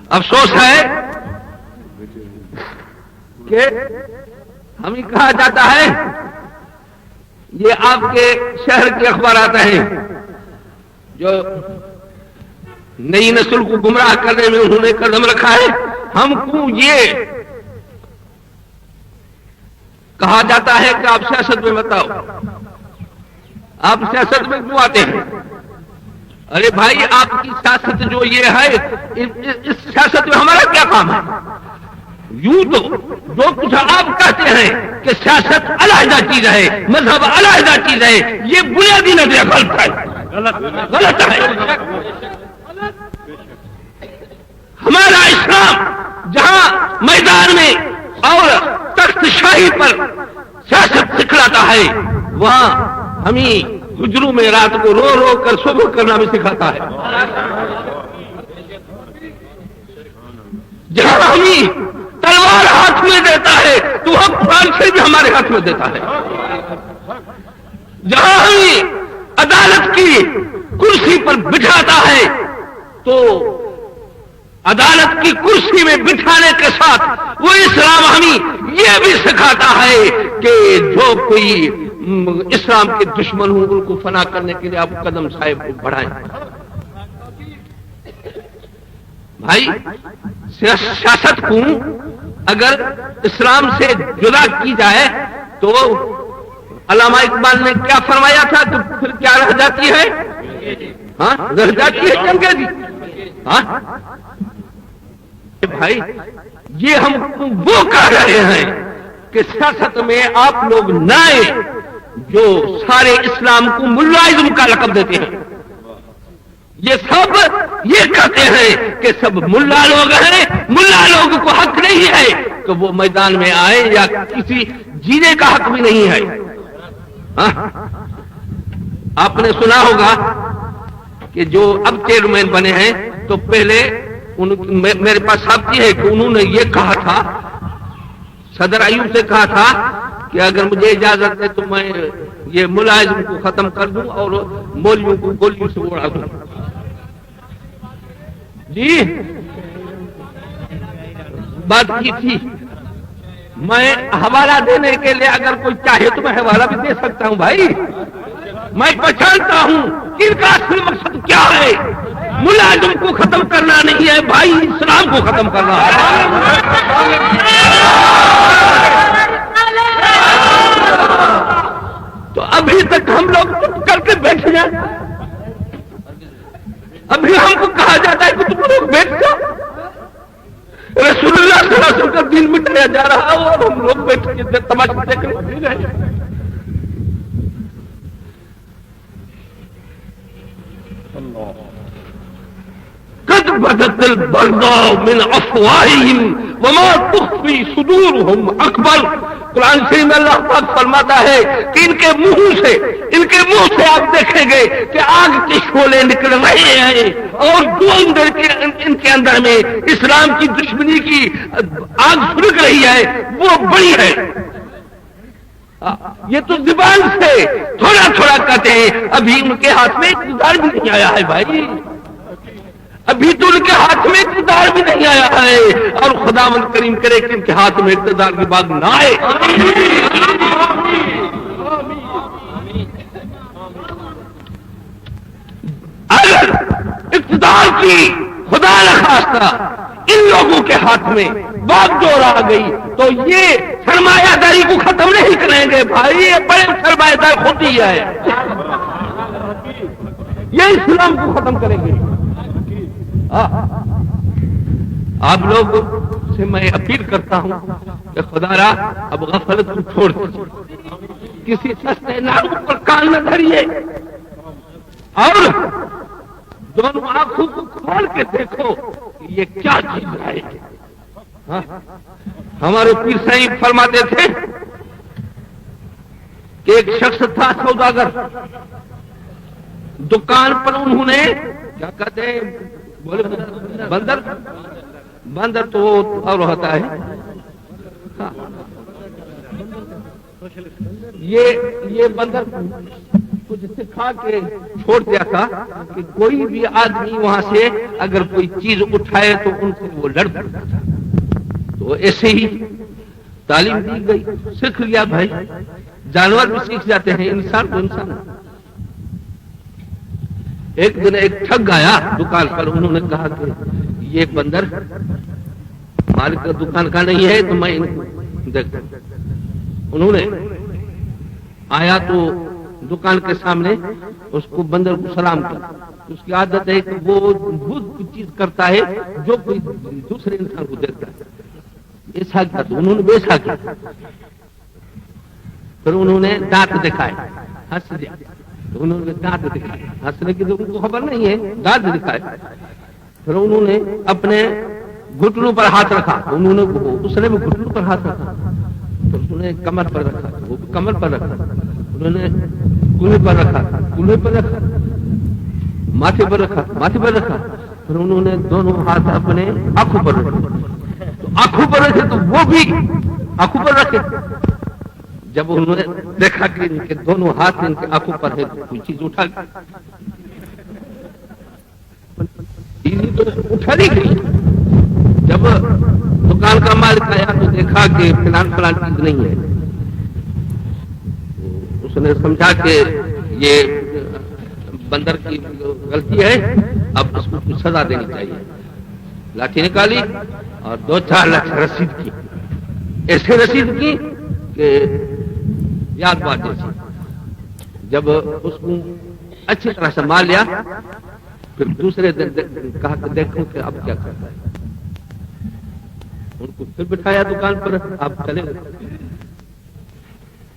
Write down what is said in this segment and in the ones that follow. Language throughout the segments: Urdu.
افسوس ہے کہ ہمیں کہا جاتا ہے یہ آپ کے شہر کے اخبارات ہیں جو نئی نسل کو گمراہ کرنے میں انہوں نے قدم رکھا ہے. ہم کو یہ کہا جاتا ہے کہ آپ سیاست میں مت آؤ. آپ سیاست میں کیوں آتے ہیں؟ ارے بھائی آپ کی سیاست جو یہ ہے اس سیاست میں ہمارا کیا کام ہے؟ یوں تو جو کچھ آپ کہتے ہیں کہ سیاست علیحدہ چیز ہے، مذہب علیحدہ چیز ہے، یہ بنیادی نظریہ غلط ہے، غلط ہے. ہمارا اسلام جہاں میدان میں اور تخت شاہی پر سیاست سکھلاتا ہے وہاں ہمیں حجروں میں رات کو رو رو کر صبح کرنا بھی سکھاتا ہے. جہاں ہمیں تلوار ہاتھ میں دیتا ہے تو وہ قرآن سے بھی ہمارے ہاتھ میں دیتا ہے. جہاں ہمیں عدالت کی کرسی پر بٹھاتا ہے تو عدالت کی کرسی میں بٹھانے کے ساتھ وہ اسلام ہمیں یہ بھی سکھاتا ہے کہ جو کوئی اسلام کے دشمن ہوں ان کو فنا کرنے کے لیے آپ قدم صاحب بڑھائیں. بھائی سیاست کو اگر اسلام سے جدا کی جائے تو علامہ اقبال نے کیا فرمایا تھا تو پھر کیا رہ جاتی ہے؟ ہاں رہ جاتی ہے چنگے جی. ہاں بھائی یہ ہم وہ کہہ رہے ہیں کہ سیاست میں آپ لوگ نہ آئے جو سارے اسلام کو ملازم کا لقب دیتے ہیں. یہ سب یہ کہتے ہیں کہ سب ملا لوگ ہیں، ملا لوگوں کو حق نہیں ہے کہ وہ میدان میں آئے یا کسی جینے کا حق بھی نہیں ہے. آپ نے سنا ہوگا کہ جو اب چیئرمین بنے ہیں تو پہلے میرے پاس ساتھی ہے کہ انہوں نے یہ کہا تھا، صدر ایوب سے کہا تھا کہ اگر مجھے اجازت ہے تو میں یہ ملازم کو ختم کر دوں اور مولویوں کو گولیوں سے اڑا دوں. جی بات کی تھی. میں حوالہ دینے کے لیے اگر کوئی چاہے تو میں حوالہ بھی دے سکتا ہوں. بھائی میں پہچانتا ہوں ان کا اصل مقصد کیا ہے. ملازم کو ختم کرنا نہیں ہے بھائی، اسلام کو ختم کرنا ہے. تو ابھی تک ہم لوگ چپ کر کے بیٹھ جائیں. ابھی ہم کو کہا جاتا ہے کہ تم لوگ بیٹھ جاؤ. رسول اللہ صلی اللہ علیہ وسلم کا دین مٹایا جا رہا ہے اور ہم لوگ بیٹھ کے تماشا دیکھ رہے ہیں. قد بدت البغضاء من افواہہم وما تخفی صدورہم اکبر. قرآن شریف میں اللہ پاک فرماتا ہے کہ ان کے منہ سے آپ دیکھیں گے کہ آگ کے شعلے نکل رہے ہیں اور جو ان کے اندر میں اسلام کی دشمنی کی آگ سلگ رہی ہے وہ بڑی ہے. یہ تو زبان سے تھوڑا تھوڑا کہتے ہیں. ابھی ان کے ہاتھ میں اقتدار بھی نہیں آیا ہے بھائی، ابھی تو ان کے ہاتھ میں اقتدار بھی نہیں آیا ہے. اور خداوند کریم کرے کہ ان کے ہاتھ میں اقتدار کی بات نہ آئے. اگر اقتدار کی خدا نخواستہ ان لوگوں کے ہاتھ میں باغ ڈور آ گئی تو یہ سرمایہ داری کو ختم نہیں کریں گے بھائی. یہ بڑے سرمایہ دار خود ہی ہے، یہ اسلام کو ختم کریں گے. آپ لوگ سے میں اپیل کرتا ہوں کہ خدا را اب غفلت کو چھوڑ دیجیے، کسی سستے ناروں پر کان نہ دھریے اور دونوں آنکھوں کو کھول کے دیکھو یہ کیا چیز ہے. ہمارے پیر صاحب فرماتے تھے کہ ایک شخص تھا سوداگر، دکان پر انہوں نے کیا کہتے ہیں بندر تو اور ہوتا ہے. یہ بندر کچھ سکھا کے چھوڑ دیا تھا کہ کوئی بھی آدمی وہاں سے اگر کوئی چیز اٹھائے تو ان سے وہ لڑ پڑتا تھا. تو ایسے ہی تعلیم دی گئی, سیکھ لیا بھائی. جانور بھی سیکھ جاتے ہیں, انسان تو انسان. ایک دن ایک ٹھگ آیا دکان پر, انہوں نے کہا کہ یہ بندر مالک کا دکان کا نہیں ہے تو میں دیکھتا. انہوں نے آیا تو دکان کے سامنے اس کو بندر کو سلام کیا. اس کی عادت ہے کہ وہ بہت کچھ چیز کرتا ہے جو کوئی دوسرے انسان کو دیکھتا ہے. ایسا کیا تو انہوں نے ویسا کیا. پھر انہوں نے دانت دکھائے, ہنس دیا. انہوں نے دانت دکھائے, ہنسنے کی تو ان کو خبر نہیں ہے, دانت دکھائے. پھر انہوں نے اپنے گھٹنوں پر ہاتھ رکھا, انہوں نے اس نے بھی گھٹنوں پر ہاتھ رکھا. پھر اس نے کمر پر رکھا, وہ بھی کمر پر رکھا. انہوں نے کولے پر رکھا, کولے پر رکھا. ماتھے پر رکھا, ماتھے پر رکھا. پھر انہوں نے دونوں ہاتھ اپنے آنکھوں پر رکھے. تو آنکھوں پر رکھے تو وہ بھی آنکھوں پر رکھے. جب انہوں نے دیکھا کہ ان کے دونوں ہاتھ ان کے آنکھوں پر ہے تو کوئی چیز اٹھا نہیں گئی. جب دکان کا مالک آیا تو دیکھا کہ فلان فلان چیز نہیں ہے. اس نے سمجھا کہ یہ بندر کی غلطی ہے, اب اس کو کچھ سزا دینی چاہیے. لاٹھی نکالی اور 2-4 لاکھ رسید کی. ایسے رسید کی کہ یاد بات جیسی. جب اس کو اچھی طرح سے مار لیا پھر دوسرے دن کہا کہ دیکھو کہ اب کیا کرتا ہے. ان کو پھر بٹھایا دکان پر, آپ چلے گئے.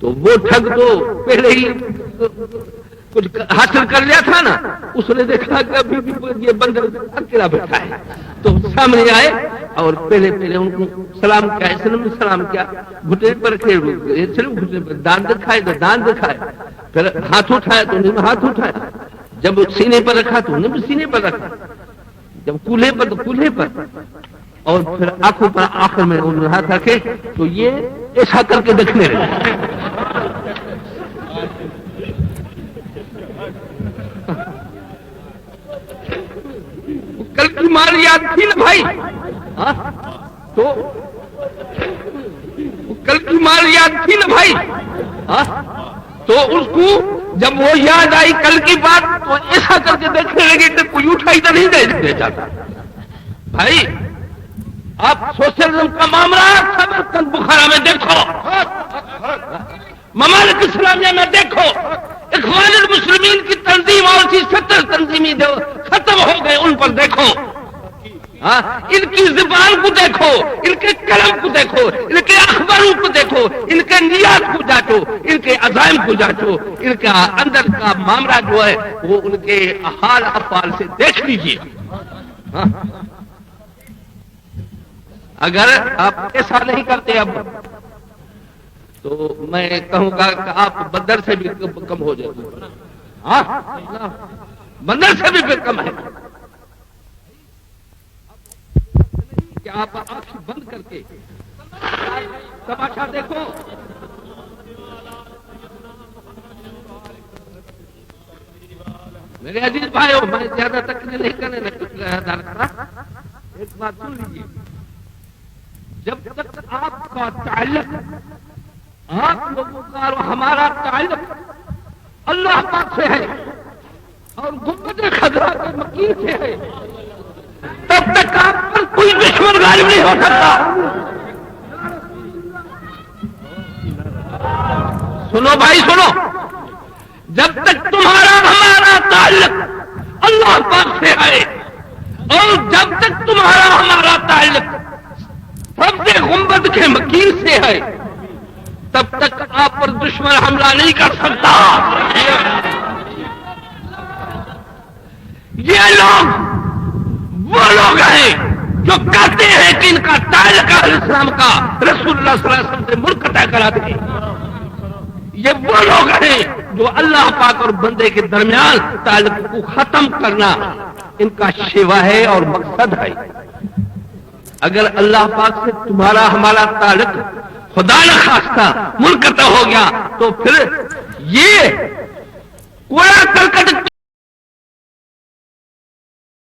تو وہ ٹھگ تو پہلے ہی کچھ حاصل کر لیا تھا نا, اس نے دیکھا کہ ابھی بھی یہ بندر اکیلا بیٹھا ہے تو سامنے آئے اور پہلے ان کو سلام کیا. اس نے بھی سلام کیا, گھٹنے پر رکھے, گھٹنے پر دانت دکھائے تو دانت دکھائے. پھر ہاتھ اٹھایا تو انہوں نے ہاتھ اٹھایا. جب سینے پر رکھا تو انہوں نے بھی سینے پر رکھا. جب کولہے پر تو کولہے پر. اور پھر آنکھوں پر آخر میں انہوں نے ہاتھ رکھے تو یہ ایسا کر کے دیکھنے لگے. کل کی مار یاد تھی نا بھائی, تو کل کی مار یاد تھی نا بھائی, تو اس کو جب وہ یاد آئی کل کی بات تو ایسا کر کے دیکھنے لگے کہ کوئی اٹھائی تو نہیں دے جاتا. بھائی آپ سوشلزم کا معاملہ سمرقند بخارا میں دیکھو, ممالک اسلامیہ میں دیکھو, اخوان المسلمین کی تنظیم اور 70 تنظیمی جو ختم ہو گئے ان پر دیکھو. ان کی زبان کو دیکھو, ان کے قلم کو دیکھو, ان کے اخباروں کو دیکھو, ان کے نیات کو جانچو, ان کے عزائم کو جانچو. ان کا اندر کا معاملہ جو ہے وہ ان کے حال افعال سے دیکھ لیجیے. اگر آپ ایسا نہیں کرتے اب تو میں کہوں گا کہ آپ بندر سے بھی کم ہو جائیں گے. بندر سے بھی کم ہے کہ آپ آنکھ بند کر کے تماشا دیکھو. میرے عزیز بھائیو, میں زیادہ تقریر نہیں کرنے لگا. ایک بات سن لیجیے, جب تک آپ کا تعلق, آپ لوگوں کا اور ہمارا تعلق اللہ پاک سے ہے اور گنبد خضرا کے مکین سے ہے, تب تک آپ پر کوئی دشمن غالب نہیں ہو سکتا. سنو بھائی سنو, جب تک تمہارا ہمارا تعلق اللہ پاک سے ہے اور جب تک تمہارا ہمارا تعلق رب گنبد کے مکین سے ہے تب تک آپ پر دشمن حملہ نہیں کر سکتا. یہ لوگ وہ لوگ ہیں جو کہتے ہیں کہ ان کا تعلق اہل اسلام کا رسول اللہ صلی اللہ علیہ وسلم سے منقطع کرا دیں. یہ وہ لوگ ہیں جو اللہ پاک اور بندے کے درمیان تعلق کو ختم کرنا ان کا شیوا ہے اور مقصد ہے. اگر اللہ پاک سے تمہارا ہمارا تعلق خدا نخواستہ منقطع ہو گیا تو پھر یہ کوڑا